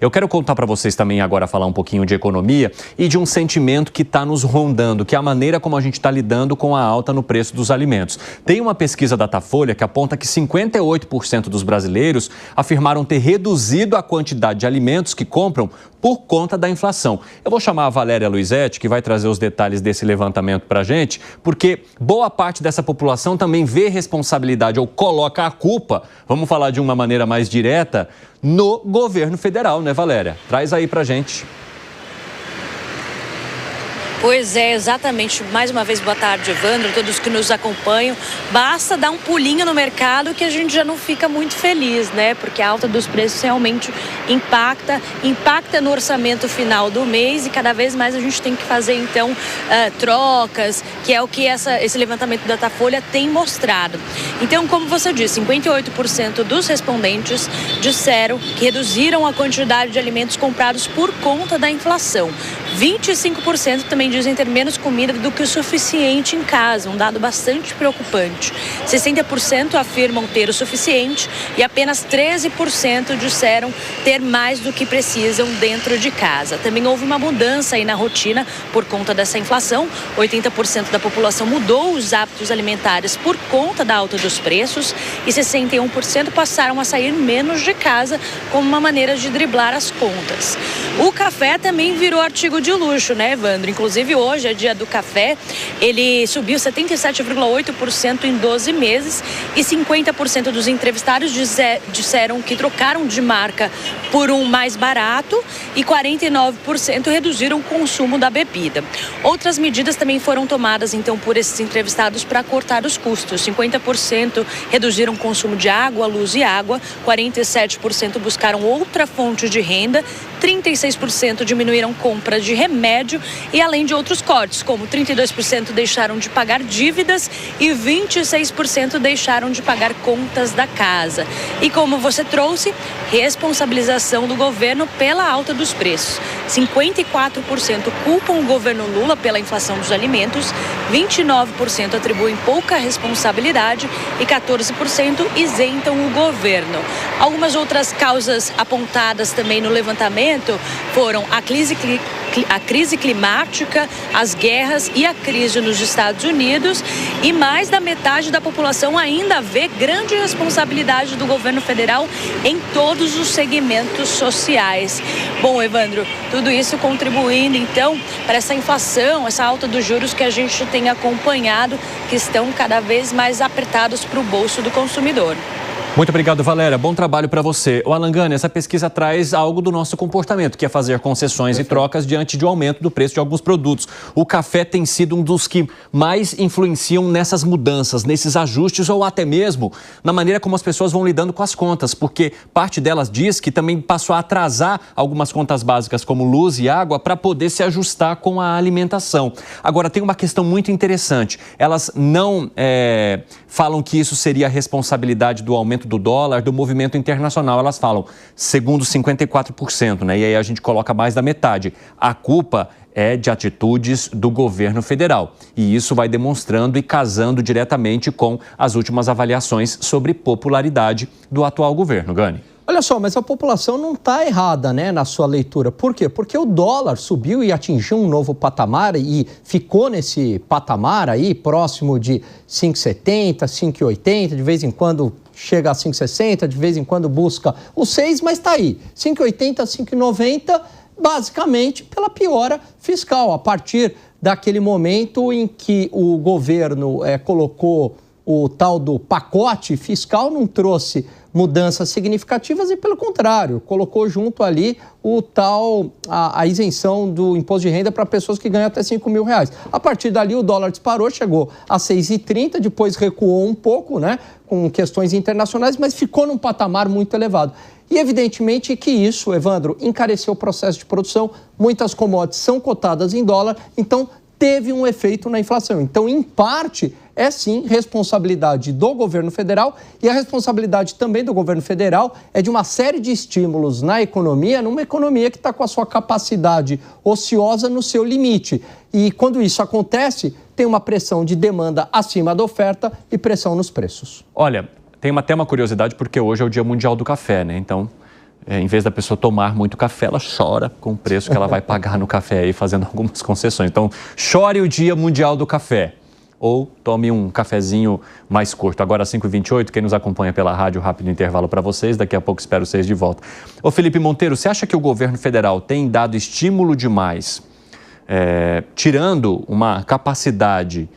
Eu quero contar para vocês também agora falar um pouquinho de economia e de um sentimento que está nos rondando, que é a maneira como a gente está lidando com a alta no preço dos alimentos. Tem uma pesquisa da Datafolha que aponta que 58% dos brasileiros afirmaram ter reduzido a quantidade de alimentos que compram por conta da inflação. Eu vou chamar a Valéria Luizetti, que vai trazer os detalhes desse levantamento para a gente, porque boa parte dessa população também vê responsabilidade ou coloca a culpa, vamos falar de uma maneira mais direta, no governo federal, né, Valéria? Traz aí para a gente. Pois é, exatamente. Mais uma vez, boa tarde, Evandro, todos que nos acompanham. Basta dar um pulinho no mercado que a gente já não fica muito feliz, né? Porque a alta dos preços realmente impacta no orçamento final do mês e cada vez mais a gente tem que fazer, então, trocas, que é o que esse levantamento da Datafolha tem mostrado. Então, como você disse, 58% dos respondentes disseram que reduziram a quantidade de alimentos comprados por conta da inflação. 25% também dizem ter menos comida do que o suficiente em casa, um dado bastante preocupante. 60% afirmam ter o suficiente e apenas 13% disseram ter mais do que precisam dentro de casa. Também houve uma mudança aí na rotina por conta dessa inflação. 80% da população mudou os hábitos alimentares por conta da alta dos preços e 61% passaram a sair menos de casa como uma maneira de driblar as contas. O café também virou artigo de luxo, né, Evandro? Inclusive, hoje é dia do café. Ele subiu 77,8% em 12 meses e 50% dos entrevistados disseram que trocaram de marca por um mais barato e 49% reduziram o consumo da bebida. Outras medidas também foram tomadas, então, por esses entrevistados para cortar os custos. 50% reduziram o consumo de água, luz e água, 47% buscaram outra fonte de renda, 36% diminuíram compra de remédio e além de outros cortes, como 32% deixaram de pagar dívidas e 26% deixaram de pagar contas da casa. E como você trouxe, responsabilização do governo pela alta dos preços. 54% culpam o governo Lula pela inflação dos alimentos, 29% atribuem pouca responsabilidade e 14% isentam o governo. Algumas outras causas apontadas também no levantamento foram a crise climática, as guerras e a crise nos Estados Unidos, e mais da metade da população ainda vê grande responsabilidade do governo federal em todos os segmentos sociais. Bom, Evandro, tudo isso contribuindo então para essa inflação, essa alta dos juros que a gente tem acompanhado, que estão cada vez mais apertados para o bolso do consumidor. Muito obrigado, Valéria. Bom trabalho para você. O Alan Gani, essa pesquisa traz algo do nosso comportamento, que é fazer concessões e trocas diante de um aumento do preço de alguns produtos. O café tem sido um dos que mais influenciam nessas mudanças, nesses ajustes ou até mesmo na maneira como as pessoas vão lidando com as contas, porque parte delas diz que também passou a atrasar algumas contas básicas como luz e água para poder se ajustar com a alimentação. Agora, tem uma questão muito interessante. Elas não falam que isso seria a responsabilidade do aumento do dólar, do movimento internacional. Elas falam, segundo 54%, né? E aí a gente coloca mais da metade. A culpa é de atitudes do governo federal. E isso vai demonstrando e casando diretamente com as últimas avaliações sobre popularidade do atual governo. Gani. Olha só, mas a população não está errada, né, na sua leitura. Por quê? Porque o dólar subiu e atingiu um novo patamar e ficou nesse patamar aí próximo de 5,70, 5,80, de vez em quando chega a 5,60, de vez em quando busca os 6, mas está aí, 5,80, 5,90, basicamente pela piora fiscal. A partir daquele momento em que o governo colocou o tal do pacote fiscal, não trouxe mudanças significativas e, pelo contrário, colocou junto ali a isenção do imposto de renda para pessoas que ganham até R$5.000. A partir dali, o dólar disparou, chegou a 6,30, depois recuou um pouco, né, com questões internacionais, mas ficou num patamar muito elevado. E, evidentemente, que isso, Evandro, encareceu o processo de produção. Muitas commodities são cotadas em dólar, então teve um efeito na inflação. Então, em parte, é sim responsabilidade do governo federal, e a responsabilidade também do governo federal é de uma série de estímulos na economia, numa economia que está com a sua capacidade ociosa no seu limite. E quando isso acontece, tem uma pressão de demanda acima da oferta e pressão nos preços. Olha, tem até uma curiosidade, porque hoje é o Dia Mundial do Café, né? Então, em vez da pessoa tomar muito café, ela chora com o preço que ela vai pagar no café aí, fazendo algumas concessões. Então, chore o Dia Mundial do Café. Ou tome um cafezinho mais curto. Agora, 5h28, quem nos acompanha pela rádio, rápido intervalo para vocês. Daqui a pouco espero vocês de volta. Ô Felipe Monteiro, você acha que o governo federal tem dado estímulo demais, tirando uma capacidade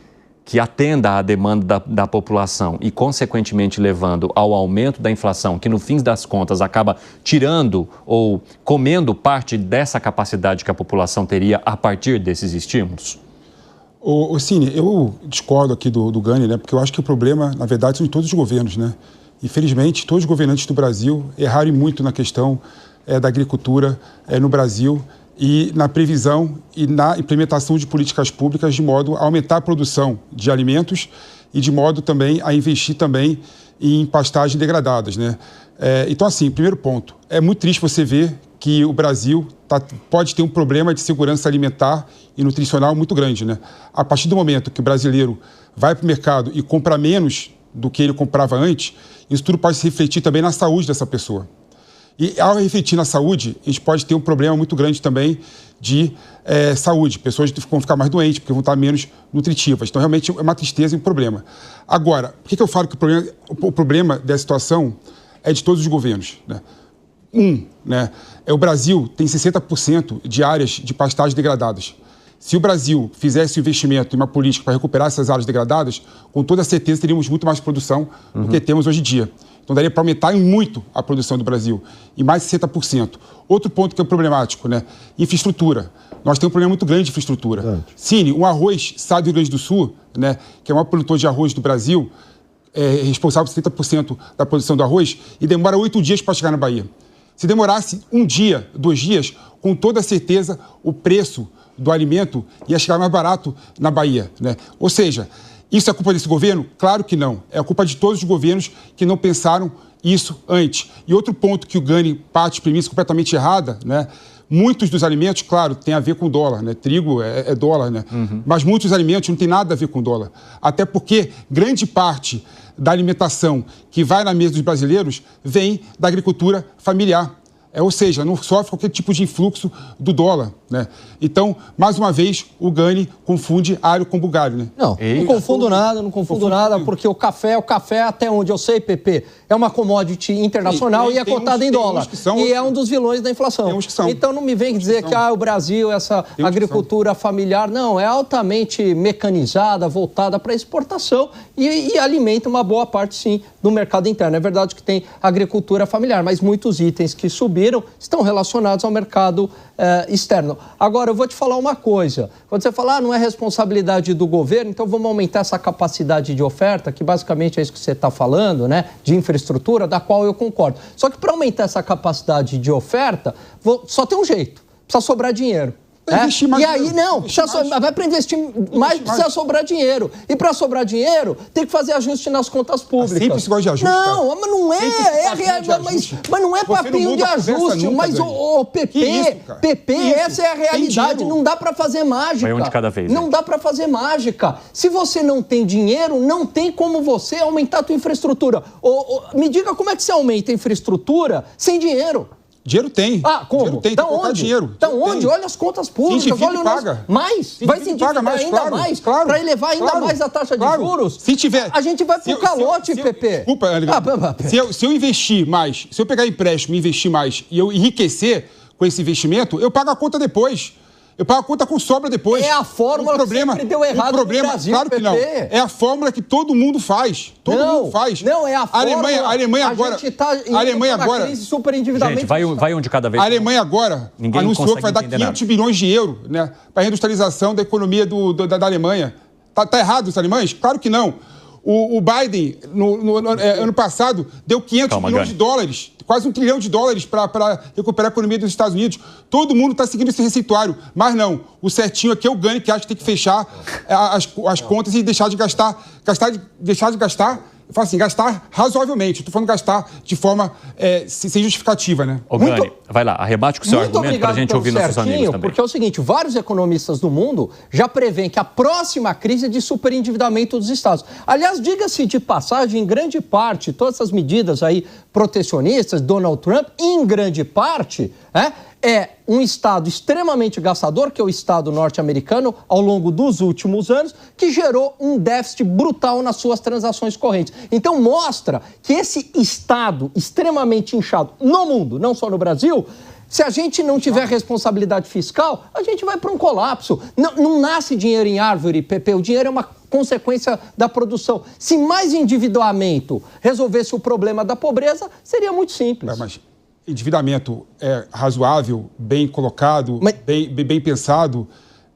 que atenda à demanda da população e, consequentemente, levando ao aumento da inflação, que, no fim das contas, acaba tirando ou comendo parte dessa capacidade que a população teria a partir desses estímulos? Cine, eu discordo aqui do Gani, né? Porque eu acho que o problema, na verdade, são de todos os governos, né? Infelizmente, todos os governantes do Brasil erraram muito na questão da agricultura no Brasil e na previsão e na implementação de políticas públicas de modo a aumentar a produção de alimentos e de modo também a investir também em pastagens degradadas, né? Então, assim, primeiro ponto, é muito triste você ver que o Brasil pode ter um problema de segurança alimentar e nutricional muito grande, né? A partir do momento que o brasileiro vai para o mercado e compra menos do que ele comprava antes, isso tudo pode se refletir também na saúde dessa pessoa. E ao refletir na saúde, a gente pode ter um problema muito grande também de saúde. Pessoas vão ficar mais doentes porque vão estar menos nutritivas. Então, realmente, é uma tristeza e um problema. Agora, por que eu falo que o problema dessa situação é de todos os governos, né? O Brasil tem 60% de áreas de pastagens degradadas. Se o Brasil fizesse um investimento em uma política para recuperar essas áreas degradadas, com toda certeza teríamos muito mais produção do que temos hoje em dia. Então daria para aumentar muito a produção do Brasil, em mais de 60%. Outro ponto que é problemático, né? Infraestrutura. Nós temos um problema muito grande de infraestrutura. Cine, um arroz sai do Rio Grande do Sul, né, que é o maior produtor de arroz do Brasil, responsável por 70% da produção do arroz, e demora 8 dias para chegar na Bahia. Se demorasse 1 dia, 2 dias, com toda certeza o preço do alimento ia chegar mais barato na Bahia, né? Ou seja, isso é culpa desse governo? Claro que não. É a culpa de todos os governos que não pensaram isso antes. E outro ponto que o Gani parte de premissa completamente errada, né? Muitos dos alimentos, claro, tem a ver com dólar, né? Trigo é dólar, né? Mas muitos dos alimentos não tem nada a ver com dólar. Até porque grande parte da alimentação que vai na mesa dos brasileiros vem da agricultura familiar. Ou seja, não sofre qualquer tipo de influxo do dólar, né? Então, mais uma vez, o Gani confunde alho com bugalho, né? Não confundo nada, porque o café até onde eu sei, Pepe, é uma commodity internacional e é cotada em dólar. E é um dos vilões da inflação. Então não me vem dizer que o Brasil, essa agricultura familiar, não, é altamente mecanizada, voltada para exportação e alimenta uma boa parte, sim, do mercado interno. É verdade que tem agricultura familiar, mas muitos itens que subiram estão relacionados ao mercado externo. Agora, eu vou te falar uma coisa. Quando você fala, não é responsabilidade do governo, então vamos aumentar essa capacidade de oferta, que basicamente é isso que você está falando, né? De infraestrutura, da qual eu concordo. Só que para aumentar essa capacidade de oferta, só tem um jeito. Precisa sobrar dinheiro. E aí, vai para investir mais, precisa sobrar dinheiro. E para sobrar dinheiro, tem que fazer ajuste nas contas públicas. Sempre se gosta de ajuste. Não, mas não mas não é papinho de ajuste. Mas, PP, essa é a realidade. Não dá para fazer mágica. Vai um de cada vez. Não dá para fazer mágica. Se você não tem dinheiro, não tem como você aumentar a tua infraestrutura. Me diga como é que você aumenta a infraestrutura sem dinheiro. Dinheiro tem. Como? Dinheiro tem, então onde? Dinheiro. Então onde? Olha as contas públicas. Olha o paga. Mais? Vai se endividar ainda mais? Para elevar ainda mais a taxa de juros? Se tiver... A gente vai pro calote, Pepe. Desculpa, se eu investir mais, se eu pegar empréstimo e investir mais e eu enriquecer com esse investimento, eu pago a conta depois. Eu pago a conta com sobra depois. É a fórmula que sempre deu errado no Brasil, claro que não. É a fórmula que todo mundo faz. Todo mundo faz. Não, é a fórmula. A Alemanha agora... A gente está em crise super endividamento. Gente, vai um de cada vez. A Alemanha agora anunciou que vai dar 500 bilhões de euros, né, para a reindustrialização da economia da Alemanha. Tá errado os alemães? Claro que não. O Biden, no ano passado, deu 500 bilhões de dólares, quase $1 trilhão para recuperar a economia dos Estados Unidos. Todo mundo está seguindo esse receituário, mas não. O certinho aqui é o Gani, que acha que tem que fechar as contas e deixar de gastar, eu falo assim, gastar razoavelmente. Estou falando gastar de forma sem justificativa, né? Ô, Gani, vai lá, arrebate com o seu argumento para a gente ouvir nossos amigos também. Porque é o seguinte, vários economistas do mundo já prevêem que a próxima crise é de superendividamento dos Estados. Aliás, diga-se de passagem, em grande parte, todas essas medidas aí protecionistas, Donald Trump, em grande parte, é um Estado extremamente gastador, que é o Estado norte-americano, ao longo dos últimos anos, que gerou um déficit brutal nas suas transações correntes. Então mostra que esse Estado extremamente inchado no mundo, não só no Brasil, se a gente não tiver responsabilidade fiscal, a gente vai para um colapso. Não nasce dinheiro em árvore, Pepe, o dinheiro é uma consequência da produção. Se mais endividamento resolvesse o problema da pobreza, seria muito simples. Mas endividamento razoável, bem colocado, bem pensado,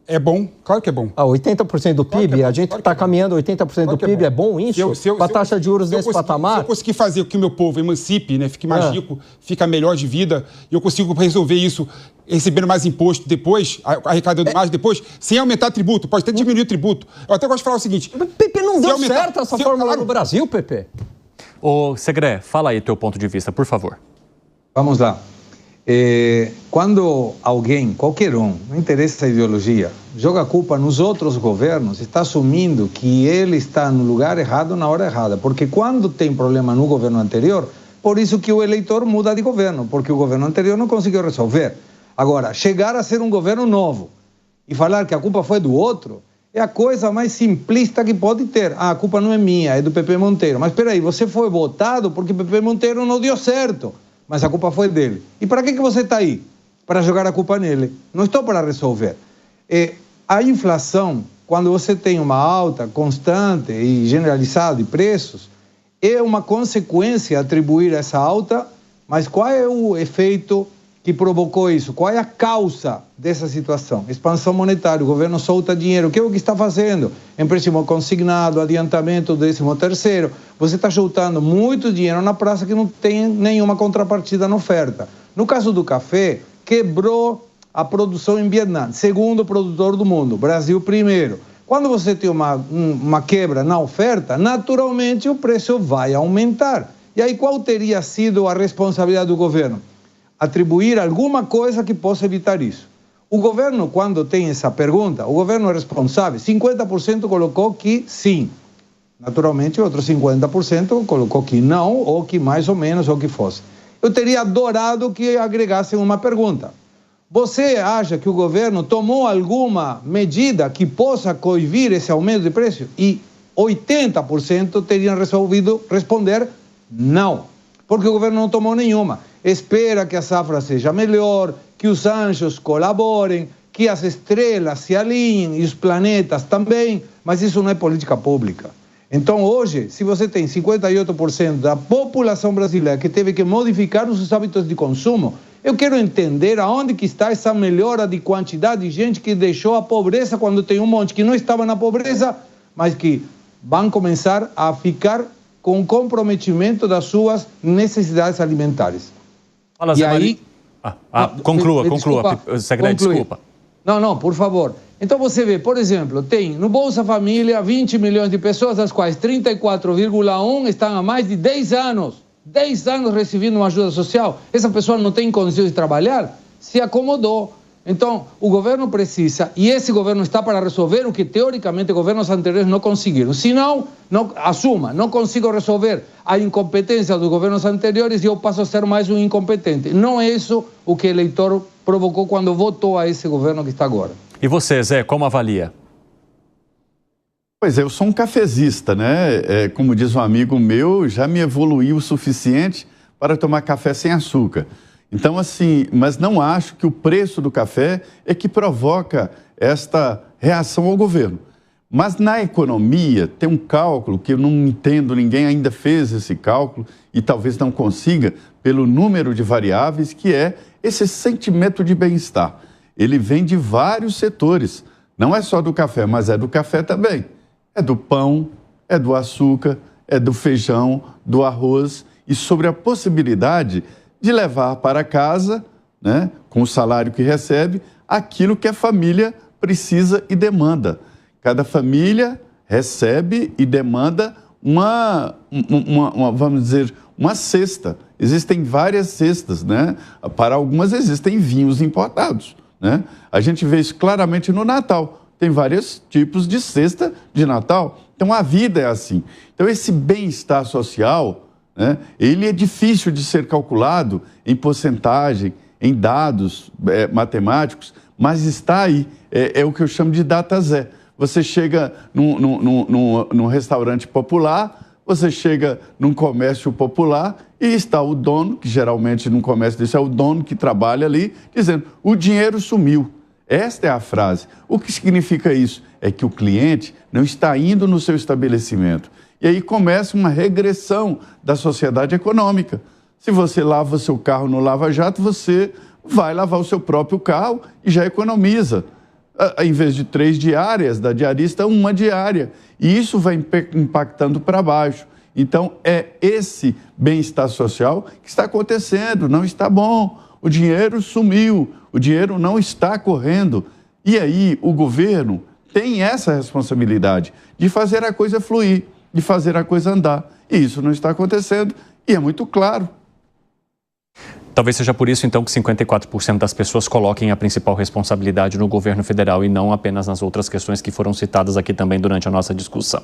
é bom, claro que é bom. 80% do PIB, a gente está caminhando 80% do PIB, é bom isso? Com a taxa de juros nesse patamar? Se eu conseguir fazer com que o meu povo emancipe, né, fique mais rico, fique melhor de vida, e eu consigo resolver isso recebendo mais imposto depois, arrecadando mais depois, sem aumentar tributo, pode até diminuir o tributo. Eu até gosto de falar o seguinte... Pepe, não deu certo essa fórmula no Brasil, Pepe? Ô, Segré, fala aí teu ponto de vista, por favor. Vamos lá. Quando alguém, qualquer um, não interessa a ideologia, joga a culpa nos outros governos, está assumindo que ele está no lugar errado na hora errada. Porque quando tem problema no governo anterior, por isso que o eleitor muda de governo, porque o governo anterior não conseguiu resolver. Agora, chegar a ser um governo novo e falar que a culpa foi do outro, é a coisa mais simplista que pode ter. A culpa não é minha, é do Pepe Monteiro. Mas espera aí, você foi votado porque Pepe Monteiro não deu certo. Mas a culpa foi dele. E para que você está aí? Para jogar a culpa nele. Não estou para resolver. A inflação, quando você tem uma alta constante e generalizada de preços, é uma consequência atribuir essa alta, mas qual é o efeito que provocou isso? Qual é a causa dessa situação? Expansão monetária, o governo solta dinheiro. O que é o que está fazendo? Empréstimo consignado, adiantamento do 13º. Você está soltando muito dinheiro na praça que não tem nenhuma contrapartida na oferta. No caso do café, quebrou a produção em Vietnã, segundo produtor do mundo, Brasil primeiro. Quando você tem uma quebra na oferta, naturalmente o preço vai aumentar. E aí qual teria sido a responsabilidade do governo? Atribuir alguma coisa que possa evitar isso. O governo, quando tem essa pergunta, o governo é responsável, 50% colocou que sim. Naturalmente, outros 50% colocou que não, ou que mais ou menos, ou que fosse. Eu teria adorado que agregassem uma pergunta. Você acha que o governo tomou alguma medida que possa coibir esse aumento de preço? E 80% teriam resolvido responder não, porque o governo não tomou nenhuma. Espera que a safra seja melhor, que os anjos colaborem, que as estrelas se alinhem e os planetas também, mas isso não é política pública. Então hoje, se você tem 58% da população brasileira que teve que modificar os seus hábitos de consumo, eu quero entender aonde que está essa melhora de quantidade de gente que deixou a pobreza quando tem um monte que não estava na pobreza, mas que vão começar a ficar com comprometimento das suas necessidades alimentares. Fala, Zé Maria. Conclua, Segredo, desculpa. Não, por favor. Então você vê, por exemplo, tem no Bolsa Família 20 milhões de pessoas, das quais 34,1 estão há mais de 10 anos. 10 anos recebendo uma ajuda social. Essa pessoa não tem condições de trabalhar, se acomodou. Então, o governo precisa, e esse governo está para resolver o que, teoricamente, governos anteriores não conseguiram. Se não, não consigo resolver a incompetência dos governos anteriores e eu passo a ser mais um incompetente. Não é isso o que o eleitor provocou quando votou a esse governo que está agora. E você, Zé, como avalia? Pois é, eu sou um cafezista, né? Como diz um amigo meu, já me evoluí o suficiente para tomar café sem açúcar. Então, assim, mas não acho que o preço do café é que provoca esta reação ao governo. Mas na economia tem um cálculo que eu não entendo, ninguém ainda fez esse cálculo e talvez não consiga pelo número de variáveis, que é esse sentimento de bem-estar. Ele vem de vários setores, não é só do café, mas é do café também. É do pão, é do açúcar, é do feijão, do arroz e sobre a possibilidade de levar para casa, né, com o salário que recebe, aquilo que a família precisa e demanda. Cada família recebe e demanda vamos dizer, uma cesta. Existem várias cestas, né? Para algumas existem vinhos importados, né? A gente vê isso claramente no Natal. Tem vários tipos de cesta de Natal. Então, a vida é assim. Então, esse bem-estar social, né, ele é difícil de ser calculado em porcentagem, em dados matemáticos, mas está aí. É o que eu chamo de data zero. Você chega num restaurante popular, você chega num comércio popular e está o dono, que geralmente num comércio desse é o dono que trabalha ali, dizendo, o dinheiro sumiu. Esta é a frase. O que significa isso? É que o cliente não está indo no seu estabelecimento. E aí começa uma regressão da sociedade econômica. Se você lava o seu carro no lava-jato, você vai lavar o seu próprio carro e já economiza. Em vez de 3 diárias, da diarista, 1 diária. E isso vai impactando para baixo. Então, é esse bem-estar social que está acontecendo, não está bom. O dinheiro sumiu, o dinheiro não está correndo. E aí, o governo tem essa responsabilidade de fazer a coisa fluir, de fazer a coisa andar. E isso não está acontecendo, e é muito claro. Talvez seja por isso, então, que 54% das pessoas coloquem a principal responsabilidade no governo federal e não apenas nas outras questões que foram citadas aqui também durante a nossa discussão.